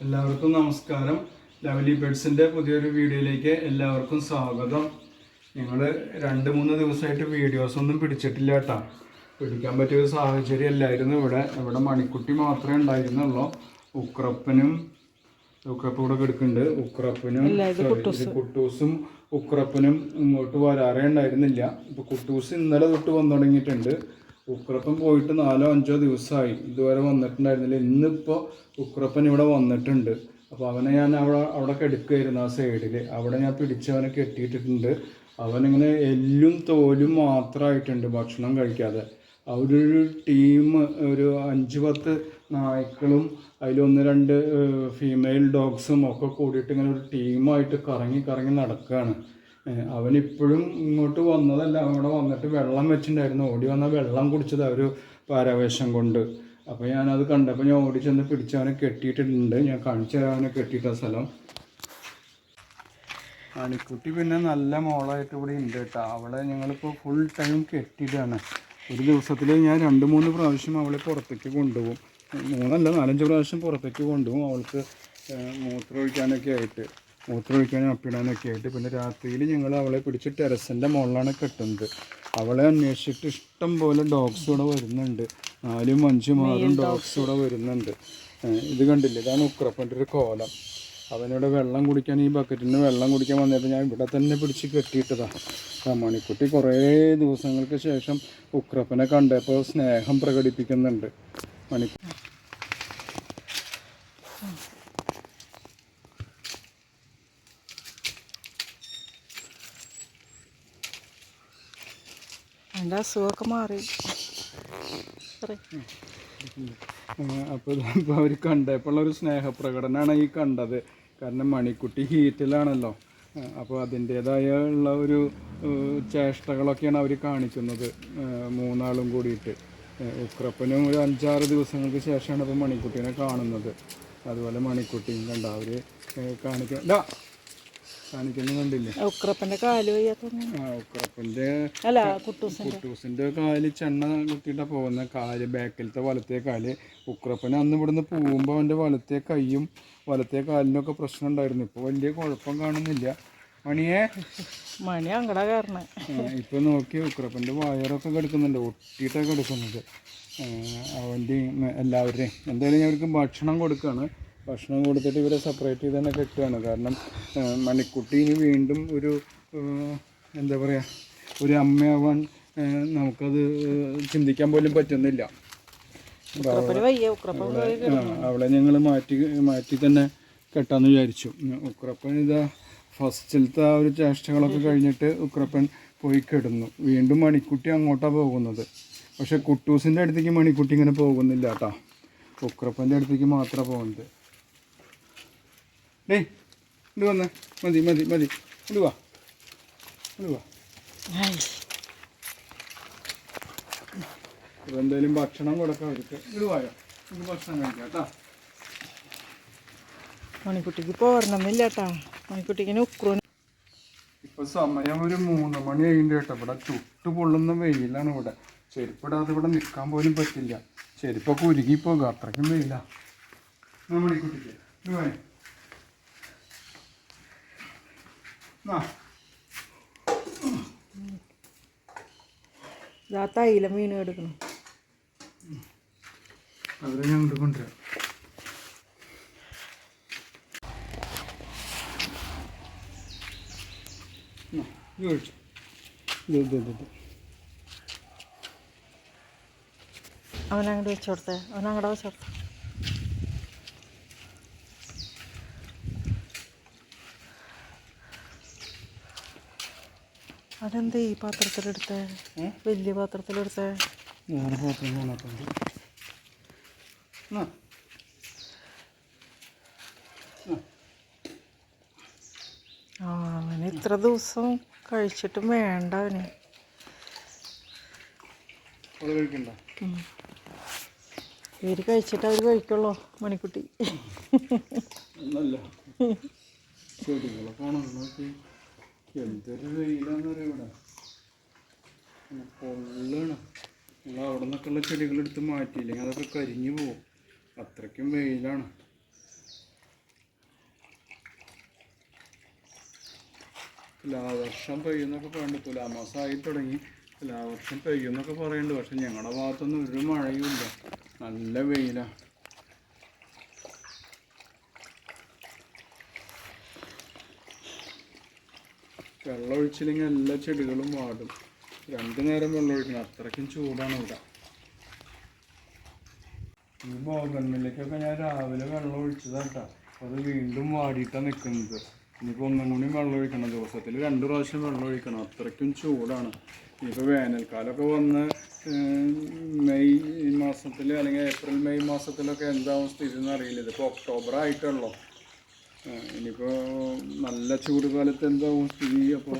എല്ലാവർക്കും നമസ്കാരം. ലവ്ലി ബെഡ്സിൻ്റെ പുതിയൊരു വീഡിയോയിലേക്ക് എല്ലാവർക്കും സ്വാഗതം. ഞങ്ങൾ 2-3 ദിവസമായിട്ട് വീഡിയോസൊന്നും പിടിച്ചിട്ടില്ല കേട്ടോ. പിടിക്കാൻ പറ്റിയൊരു സാഹചര്യം അല്ലായിരുന്നു. ഇവിടെ മണിക്കുട്ടി മാത്രമേ ഉണ്ടായിരുന്നുള്ളൂ. ഉക്രപ്പനും കൂടെ കിടക്കുന്നുണ്ട്. കുട്ടൂസും ഉക്രപ്പനും ഇങ്ങോട്ട് വരാറേ ഉണ്ടായിരുന്നില്ല. ഇപ്പോൾ കുട്ടൂസ് ഇന്നലെ തൊട്ട് വന്നു തുടങ്ങിയിട്ടുണ്ട്. ഉക്രപ്പൻ പോയിട്ട് 4-5 ദിവസമായി, ഇതുവരെ വന്നിട്ടുണ്ടായിരുന്നില്ല. ഇന്നിപ്പോൾ ഉക്രപ്പൻ ഇവിടെ വന്നിട്ടുണ്ട്. അപ്പോൾ അവനെ ഞാൻ അവിടെ കിടക്കുകയായിരുന്നു ആ സൈഡിൽ. അവിടെ ഞാൻ പിടിച്ചവനെ കെട്ടിയിട്ടിട്ടുണ്ട്. അവനിങ്ങനെ എല്ലും തോലും മാത്രമായിട്ടുണ്ട് ഭക്ഷണം കഴിക്കാതെ. അവരൊരു ടീം, ഒരു 5-10 നായ്ക്കളും അതിൽ 1-2 ഫീമെയിൽ ഡോഗ്സും ഒക്കെ കൂടിയിട്ട് ഇങ്ങനെ ഒരു ടീമായിട്ട് കറങ്ങി നടക്കുകയാണ്. അവനിപ്പോഴും ഇങ്ങോട്ട് വന്നതല്ല, അവിടെ വന്നിട്ട് വെള്ളം വെച്ചിട്ടുണ്ടായിരുന്നു. ഓടി വന്ന വെള്ളം കുടിച്ചത് ഒരു പാരാവേശം കൊണ്ട്. അപ്പോൾ ഞാനത് കണ്ടപ്പോൾ ഞാൻ ഓടി ചെന്ന് പിടിച്ചവനെ കെട്ടിയിട്ടുണ്ട്. ഞാൻ കാണിച്ചു തരാം അവനെ കെട്ടിയിട്ട സ്ഥലം. മണിക്കുട്ടി പിന്നെ നല്ല മോളായിട്ട് ഇവിടെ ഉണ്ട് കേട്ടോ. അവളെ ഞങ്ങളിപ്പോൾ ഫുൾ ടൈം കെട്ടിയിട്ടാണ്. ഒരു ദിവസത്തിൽ ഞാൻ 2-3 പ്രാവശ്യം അവളെ പുറത്തേക്ക് കൊണ്ടുപോകും. 4-5 പ്രാവശ്യം പുറത്തേക്ക് കൊണ്ടുപോകും. അവൾക്ക് മൂത്രമൊഴിക്കാനൊക്കെ ആയിട്ട്, മൂത്രമൊഴിക്കാനും അപ്പിടാനൊക്കെ ആയിട്ട്. പിന്നെ രാത്രിയിൽ ഞങ്ങൾ അവളെ പിടിച്ച് ടെറസിൻ്റെ മുകളിലാണ് കെട്ടുന്നത്. അവളെ അന്വേഷിച്ചിട്ട് ഇഷ്ടം പോലെ ഡോഗ്സ് ഇവിടെ വരുന്നുണ്ട്. 4-5-6 ഡോഗ്സ് ഇവിടെ വരുന്നുണ്ട്. ഇത് കണ്ടില്ലേ, ഇതാണ് ഉക്രപ്പൻ്റെ ഒരു കോലം. അവനിവിടെ വെള്ളം കുടിക്കാൻ, ഈ ബക്കറ്റിൽ നിന്ന് വെള്ളം കുടിക്കാൻ വന്നിട്ട് ഞാൻ ഇവിടെ തന്നെ പിടിച്ച് കെട്ടിയിട്ടതാണ്. മണിക്കുട്ടി കുറേ ദിവസങ്ങൾക്ക് ശേഷം ഉക്രപ്പനെ കണ്ടപ്പോൾ സ്നേഹം പ്രകടിപ്പിക്കുന്നുണ്ട്. എൻ്റെ അസുഖമൊക്കെ മാറി. അപ്പോൾ അവർ കണ്ടപ്പോൾ ഒരു സ്നേഹപ്രകടനമാണ് ഈ കണ്ടത്. കാരണം മണിക്കുട്ടി ഹീറ്റിലാണല്ലോ. അപ്പോൾ അതിൻ്റേതായ ഉള്ള ഒരു ചേഷ്ടകളൊക്കെയാണ് അവർ കാണിക്കുന്നത്, 3 ആളും കൂടിയിട്ട്. ഉക്രപ്പനും ഒരു 5-6 ദിവസങ്ങൾക്ക് ശേഷമാണ് ഇപ്പോൾ മണിക്കുട്ടീനെ കാണുന്നത്. അതുപോലെ മണിക്കുട്ടിയും കണ്ട അവർ കാണിക്കുന്ന കണ്ടില്ലേ. ഉക്രപ്പൻ്റെ കാല് ഉക്രപ്പൻ്റെ അല്ല കുട്ടൂസിൻ്റെ കാല് ചെണ്ണ കുത്തിയിട്ടാണ് പോകുന്ന. കാല് ബാക്കിലത്തെ വലത്തെ കാല്. ഉക്രപ്പന് അന്ന് ഇവിടുന്ന് പോകുമ്പോൾ അവൻ്റെ വലത്തെ കൈയും വലത്തെ കാലിനൊക്കെ പ്രശ്നം ഉണ്ടായിരുന്നു. ഇപ്പോൾ വലിയ കുഴപ്പം കാണുന്നില്ല. മണി അങ്ങടാ കാരണം ഇപ്പോൾ നോക്കി ഉക്രപ്പൻ്റെ വയറൊക്കെ കിടക്കുന്നുണ്ട്, ഒട്ടിയിട്ടൊക്കെ കിടക്കുന്നത്. അവൻ്റെയും എല്ലാവരുടെയും എന്തായാലും ഞാൻ അവർക്ക് ഭക്ഷണം കൊടുക്കുകയാണ്. ഭക്ഷണം കൊടുത്തിട്ട് ഇവരെ സെപ്പറേറ്റ് ചെയ്ത് തന്നെ കെട്ടുകയാണ്. കാരണം മണിക്കുട്ടി ഇനി വീണ്ടും ഒരു എന്താ പറയുക, ഒരു അമ്മയാവാൻ നമുക്കത് ചിന്തിക്കാൻ പോലും പറ്റുന്നില്ല. അവളെ ഞങ്ങൾ മാറ്റി തന്നെ കെട്ടാമെന്ന് വിചാരിച്ചു. ഉക്രപ്പൻ ഇതാ ഫസ്റ്റിലത്തെ ആ ഒരു ചേഷ്ടകളൊക്കെ കഴിഞ്ഞിട്ട് ഉക്രപ്പൻ പോയി കിടന്നു. വീണ്ടും മണിക്കുട്ടി അങ്ങോട്ടാണ് പോകുന്നത്. പക്ഷേ കുട്ടൂസിൻ്റെ അടുത്തേക്ക് മണിക്കുട്ടി ഇങ്ങനെ പോകുന്നില്ല കേട്ടോ. ഉക്രപ്പൻ്റെ അടുത്തേക്ക് മാത്രമാണ് പോകുന്നത്. ഡേ ഇത് വന്നേ, മതി ഇടുവാ. ഇപ്പോൾ എന്തായാലും ഭക്ഷണം കൊടുക്കാം അവർക്ക്. ഇടുവായോ, നമുക്ക് ഭക്ഷണം കഴിക്കാം കേട്ടോ. മണിക്കുട്ടിക്ക് പോരണമെന്നില്ല കേട്ടോ. മണിക്കുട്ടിക്ക് ഉക്രൂന് ഇപ്പോൾ സമയം ഒരു 3 മണി കഴിഞ്ഞിട്ട് കേട്ടോ. ഇവിടെ ചുട്ടു പൊള്ളുന്ന വെയിലാണ്. ഇവിടെ ചെരുപ്പിടാതെ ഇവിടെ നിൽക്കാൻ പോലും പറ്റില്ല. ചെരുപ്പൊക്കെ ഉരുകിപ്പോകുക, അത്രയ്ക്കും വെയിലാണ്. മണിക്കുട്ടിക്ക് ഇടുവാ. തൈലം വീണ് എടുക്കണം. അവരെ ഞാൻ കൊണ്ടുവരാം. അവനങ്ങോട്ട് വെച്ചോടത്തെ, അവനങ്ങടെ വെച്ചോടത്തെ. അതെന്താ ഈ പാത്രത്തിലെടുത്തേ, വലിയ പാത്രത്തിലെടുത്തേ? അവന് ഇത്ര ദിവസം കഴിച്ചിട്ടും വേണ്ട. അവന് ഇവര് കഴിച്ചിട്ട് അവർ കഴിക്കുള്ളൂ. മണിക്കുട്ടി എന്തൊരു വെയിലാന്ന് പറയാം ഇവിടെ. പൊള്ളാണ്. നമ്മൾ അവിടെ നിന്നൊക്കെയുള്ള ചെടികളെടുത്ത് മാറ്റിയില്ലെങ്കിൽ അതൊക്കെ കരിഞ്ഞു പോകും. അത്രയ്ക്കും വെയിലാണ്. തുലാവർഷം പെയ്യുന്നൊക്കെ പറയുന്നുണ്ട്. തുലാമാസമായി തുടങ്ങി, തുലാവർഷം പെയ്യുന്നൊക്കെ പറയുന്നുണ്ട്. പക്ഷെ ഞങ്ങളുടെ ഭാഗത്തൊന്നും ഒരു മഴയും ഇല്ല, നല്ല വെയിലാണ്. വെള്ളം ഒഴിച്ചില്ലെങ്കിൽ എല്ലാ ചെടികളും വാടും. 2 നേരം വെള്ളം ഒഴിക്കണം, അത്രയ്ക്കും ചൂടാണ് ഇവിടെ. ഈ ബോഗൺവില്ലയ്ക്കൊക്കെ ഞാൻ രാവിലെ വെള്ളം ഒഴിച്ചതാട്ടാ, അത് വീണ്ടും വാടിയിട്ടാണ് നിൽക്കുന്നത്. ഇനിയിപ്പോൾ ഒന്നും കൂടി വെള്ളം ഒഴിക്കണം, ദിവസത്തിൽ 2 പ്രാവശ്യം വെള്ളം ഒഴിക്കണം, അത്രയ്ക്കും ചൂടാണ്. ഇനിയിപ്പോൾ വേനൽക്കാലമൊക്കെ വന്ന് മെയ് മാസത്തിൽ അല്ലെങ്കിൽ ഏപ്രിൽ മെയ് മാസത്തിലൊക്കെ എന്താവും സ്ഥിതി എന്ന് അറിയില്ല. ഇതിപ്പോൾ ഒക്ടോബർ ആയിട്ടുള്ളൂ. ഇനിയിപ്പോൾ നല്ല ചൂട് കാലത്ത് എന്താവും സ്ഥിതി? അപ്പോൾ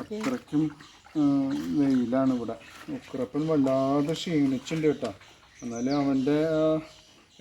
അത്രയ്ക്കും വെയിലാണ് ഇവിടെ. ഉക്രപ്പൻ വല്ലാതെ ക്ഷീണിച്ചിട്ടുണ്ട് കേട്ടോ. എന്നാലും അവൻ്റെ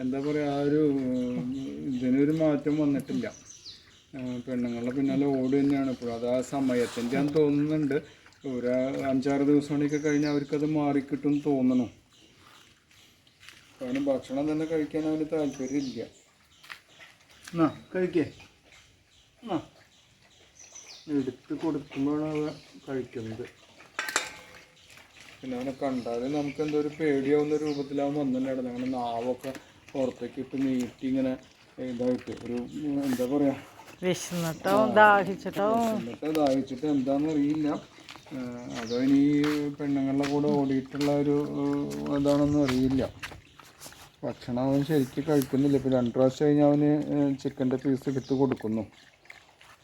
എന്താ പറയുക, ആ ഒരു ഇതിനൊരു മാറ്റം വന്നിട്ടില്ല. പെണ്ണുങ്ങളുടെ പിന്നാലെ ഓടി തന്നെയാണ് ഇപ്പോഴും. അത് ആ സമയത്തിൻ്റെ ഞാൻ തോന്നുന്നുണ്ട്. ഒരു 5-6 ദിവസമൊക്കെ കഴിഞ്ഞാൽ അവർക്കത് മാറിക്കിട്ടും തോന്നണം. കാരണം ഭക്ഷണം തന്നെ കഴിക്കാൻ അവന് താല്പര്യമില്ല. എന്നാ കഴിക്കേ, എന്നാ എടുത്ത് കൊടുക്കുമ്പോഴാണ് അവ കഴിക്കുന്നത്. പിന്നെ അവനെ കണ്ടാൽ നമുക്ക് എന്തോ ഒരു പേടിയാവുന്ന രൂപത്തിലാവും വന്നിട്ടുണ്ടായിരുന്നു. അങ്ങനെ നാവൊക്കെ പുറത്തേക്ക് ഇട്ട് നീട്ടി ഇങ്ങനെ ഇതായിട്ട് ഒരു എന്താ പറയുക, വിശന്നിട്ടോ ദാഹിച്ചിട്ടോ എന്താണെന്ന് അറിയില്ല. അതോ ഇനി പെണ്ണുങ്ങളുടെ കൂടെ ഓടിയിട്ടുള്ള ഒരു ഇതാണെന്നും അറിയില്ല. ഭക്ഷണം അവൻ ശരിക്കും കഴിക്കുന്നില്ല. ഇപ്പോൾ 2 പ്രാവശ്യം കഴിഞ്ഞ് അവന് ചിക്കൻ്റെ പീസ് എടുത്ത് കൊടുക്കുന്നു,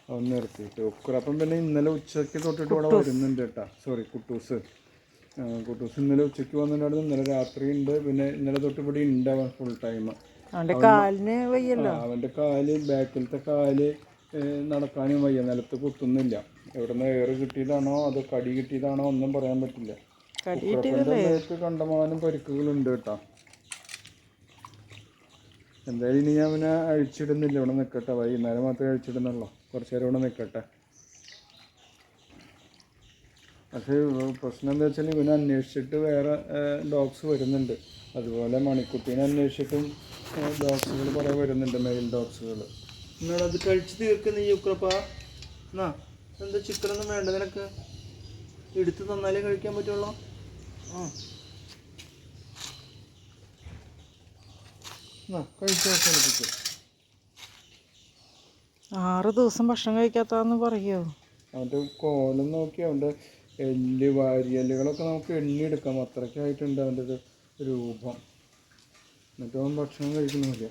അവൻ നിർത്തിയിട്ട്. ഉക്രപ്പം പിന്നെ ഇന്നലെ ഉച്ചയ്ക്ക് തൊട്ടിട്ട് ഇവിടെ വരുന്നുണ്ട് കേട്ടോ. സോറി, കുട്ടൂസ് ഇന്നലെ ഉച്ചയ്ക്ക് വന്നിട്ടുണ്ടായിരുന്നു. ഇന്നലെ രാത്രി ഉണ്ട്. പിന്നെ ഇന്നലെ തൊട്ട് ഇവിടെ ഉണ്ട് അവൻ ഫുൾ ടൈം. അവൻ്റെ കാലിന് വയ്യല്ലോ, അവൻ്റെ കാല്, ബാക്കിലത്തെ കാല് നടക്കാനും വയ്യ, നിലത്ത് കുത്തുന്നില്ല. എവിടുന്ന് ഏറ് കിട്ടിയതാണോ അതോ കടി കിട്ടിയതാണോ ഒന്നും പറയാൻ പറ്റില്ല. ഉക്രപ്പൻ്റെ കണ്ടമാനം പരിക്കുകളുണ്ട് കേട്ടോ. എന്തായാലും ഇനി ഞാൻ അവനെ അഴിച്ചിടുന്നില്ല, ഇവിടെ നിൽക്കട്ടെ. വൈകുന്നേരം മാത്രമേ അഴിച്ചിടുന്നുള്ളൂ, കുറച്ച് നേരം ഇവിടെ നിൽക്കട്ടെ. പക്ഷേ പ്രശ്നം എന്താ വെച്ചാൽ ഇവനെ അന്വേഷിച്ചിട്ട് വേറെ ഡോഗ്സ് വരുന്നുണ്ട്. അതുപോലെ മണിക്കുട്ടീനെ അന്വേഷിച്ചിട്ടും ഡോഗ്സുകൾ കുറേ വരുന്നുണ്ട്, മെയിൽ ഡോഗ്സുകൾ. എന്നാണ് അത് കഴിച്ച് തീർക്കുന്ന ഈ ഉക്രപ്പ. എന്നാ എന്താ ചിക്കനൊന്നും വേണ്ട നിനക്ക്? എടുത്ത് തന്നാലേ കഴിക്കാൻ പറ്റുള്ളൂ. കഴിച്ചു 6 ദിവസം ഭക്ഷണം കഴിക്കാത്തതെന്ന് പറയുമോ? അവൻ്റെ കോലം നോക്കി അവൻ്റെ എല്ല് വാരിയല്ലുകളൊക്കെ നമുക്ക് എണ്ണിയെടുക്കാം, അത്രയ്ക്കായിട്ടുണ്ട് അവൻ്റെ ഒരു രൂപം. എന്നിട്ട് അവൻ ഭക്ഷണം കഴിക്കുന്നില്ല.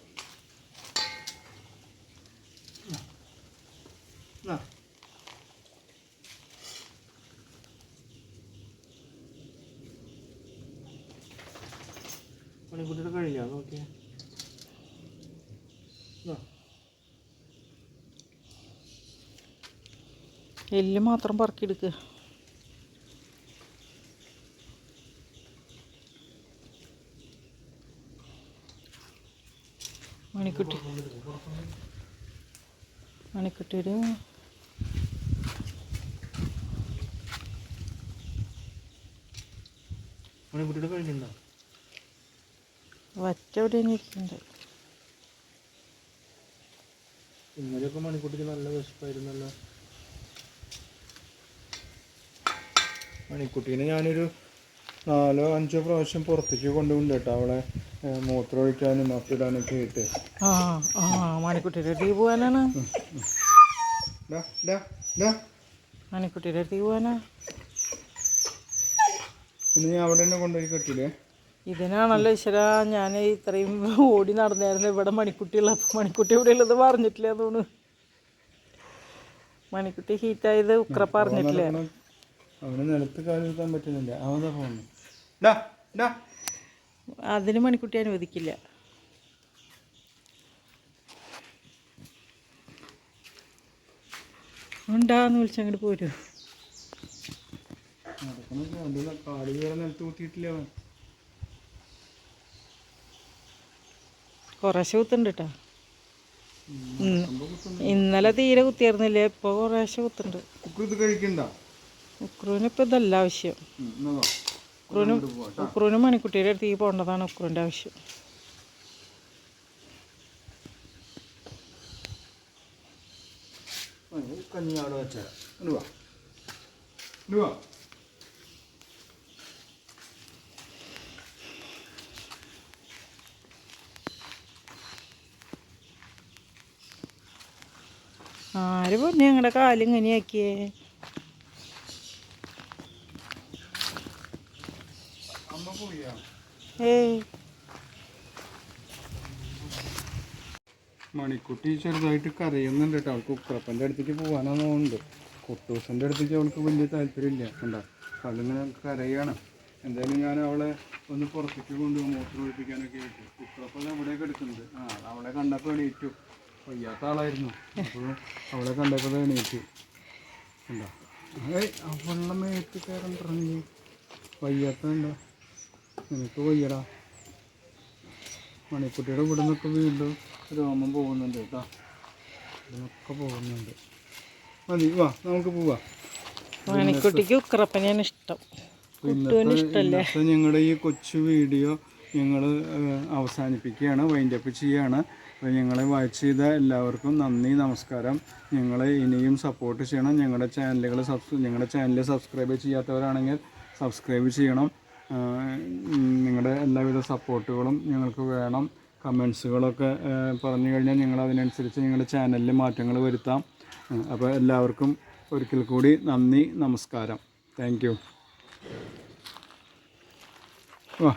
മണിക്കുട്ടിയുടെ കഴിഞ്ഞാ നോക്കിയേ. എല്ല് മാത്രം പറക്കിയെടുക്കുക. മണിക്കുട്ടിയുടെ കഴിഞ്ഞിട്ടുണ്ടോ? വറ്റ എവിടെ ഇരിക്കുന്നുണ്ട്. ഇന്നലെയൊക്കെ മണിക്കുട്ടിക്ക് നല്ല വിശപ്പായിരുന്നല്ലോ. മണിക്കുട്ടീനെ ഞാനൊരു 4-5 പ്രാവശ്യം പുറത്തേക്ക് കൊണ്ടുപോകുന്നുണ്ട് കേട്ടോ, അവളെ മൂത്രം ഒഴിക്കാനും അപ്പിടാനൊക്കെ ആയിട്ട്. മണിക്കുട്ടിയുടെ അടുത്തേക്ക് പോകാനാണ്. മണിക്കുട്ടിയുടെ അടുത്തേക്ക് പോകാനാ. ഇന്ന് ഞാൻ അവിടെ തന്നെ കൊണ്ടുപോയി കെട്ടില്ലേ. ഇതിനാണല്ലോ ഈശ്വര ഞാൻ ഇത്രയും ഓടി നടന്നായിരുന്നു. ഇവിടെ മണിക്കുട്ടിയുള്ള, മണിക്കുട്ടി ഇവിടെ ഉള്ളത് പറഞ്ഞിട്ടില്ല തോന്നുന്നു. മണിക്കുട്ടി ഹീറ്റായത് ഉക്രപ്പ പറഞ്ഞിട്ടില്ല. അവന് നിലത്ത് കാലെടുക്കാൻ പറ്റുന്നില്ല. അവനെ പോകുന്നു. അതിന് മണിക്കുട്ടി അനുവദിക്കില്ല. ഉണ്ടാന്ന് വിളിച്ചങ്ങോട്ട് പോരൂ. കാല് കയറാൻ നിലത്ത് കുത്തിയിട്ടില്ല അവൻ. കുറേശ്ശെ കുത്തുണ്ട് കേട്ടോ. ഇന്നലെ തീരെ കുത്തിയായിരുന്നില്ലേ, ഇപ്പോൾ കുറേശ്ശെ കുത്തുണ്ട്. ഇത് കഴിക്കണ്ട. ഉക്രൂന് ഇപ്പം ഇതല്ല ആവശ്യം. ഉക്രൂന് മണിക്കുട്ടിയുടെ അടുത്തേക്ക് പോകേണ്ടതാണ് ഉക്രൂൻ്റെ ആവശ്യം. കഞ്ഞി അവിടെ വെച്ചാൽ ഇടുവാ ഇടുവാ. ആര് പൊന്നെ ഞങ്ങളുടെ കാലിങ്ങനെയാക്കിയേ? അമ്മ പോയാ ഏയ് മണിക്കുട്ടി ചെറുതായിട്ട് കരയുന്നുണ്ട് കേട്ടോ. അവൾക്ക് ഉക്രപ്പൻ്റെ അടുത്തേക്ക് പോകാനാന്ന് തോന്നുന്നുണ്ട്. കുട്ടൂസിൻ്റെ അടുത്തേക്ക് അവൾക്ക് വലിയ താല്പര്യമില്ല. കണ്ടോ അവളിങ്ങനെ കരയാണ്. എന്തായാലും ഞാൻ അവളെ ഒന്ന് പുറത്തേക്ക് കൊണ്ടുപോകും മൂത്രം ഒഴിപ്പിക്കാനൊക്കെ ആയിട്ട്. ഉക്രപ്പൻ അവിടെയൊക്കെ എടുക്കുന്നത്. അവളെ കണ്ടപ്പോൾ എണീറ്റു. വയ്യാത്ത ആളായിരുന്നു. അപ്പോൾ അവളെ കണ്ടപ്പോൾ എണീറ്റു. കണ്ടോ അവളുടെ മേത്ത് കയറണ്ടിറങ്ങി. വയ്യാത്തണ്ടോ നിനക്ക് വയ്യടാ. മണിക്കുട്ടിയുടെ ഇവിടെ നിന്നൊക്കെ വീണ്ടും രോമം പോകുന്നുണ്ട് കേട്ടോ. ഇതിനൊക്കെ പോകുന്നുണ്ട്. മതി വാ നമുക്ക് പോവാം. മണിക്കുട്ടിക്ക് ഉക്രപ്പനെയാണ് ഇഷ്ടം. ഇന്നത്തെ ഞങ്ങളുടെ ഈ കൊച്ചു വീഡിയോ ഞങ്ങൾ അവസാനിപ്പിക്കുകയാണ്, വൈൻഡപ്പ് ചെയ്യുകയാണ്. അപ്പോൾ ഞങ്ങളെ വാച്ച് ചെയ്ത എല്ലാവർക്കും നന്ദി, നമസ്കാരം. ഞങ്ങളെ ഇനിയും സപ്പോർട്ട് ചെയ്യണം. ഞങ്ങളുടെ ചാനൽ സബ്സ്ക്രൈബ് ചെയ്യാത്തവരാണെങ്കിൽ സബ്സ്ക്രൈബ് ചെയ്യണം. നിങ്ങളുടെ എല്ലാവിധ സപ്പോർട്ടുകളും ഞങ്ങൾക്ക് വേണം. കമൻസുകളൊക്കെ പറഞ്ഞു കഴിഞ്ഞാൽ ഞങ്ങൾ അതിനനുസരിച്ച് ഞങ്ങളുടെ ചാനലിൽ മാറ്റങ്ങൾ വരുത്താം. അപ്പോൾ എല്ലാവർക്കും ഒരിക്കൽ കൂടി നന്ദി, നമസ്കാരം. Thank you. വാ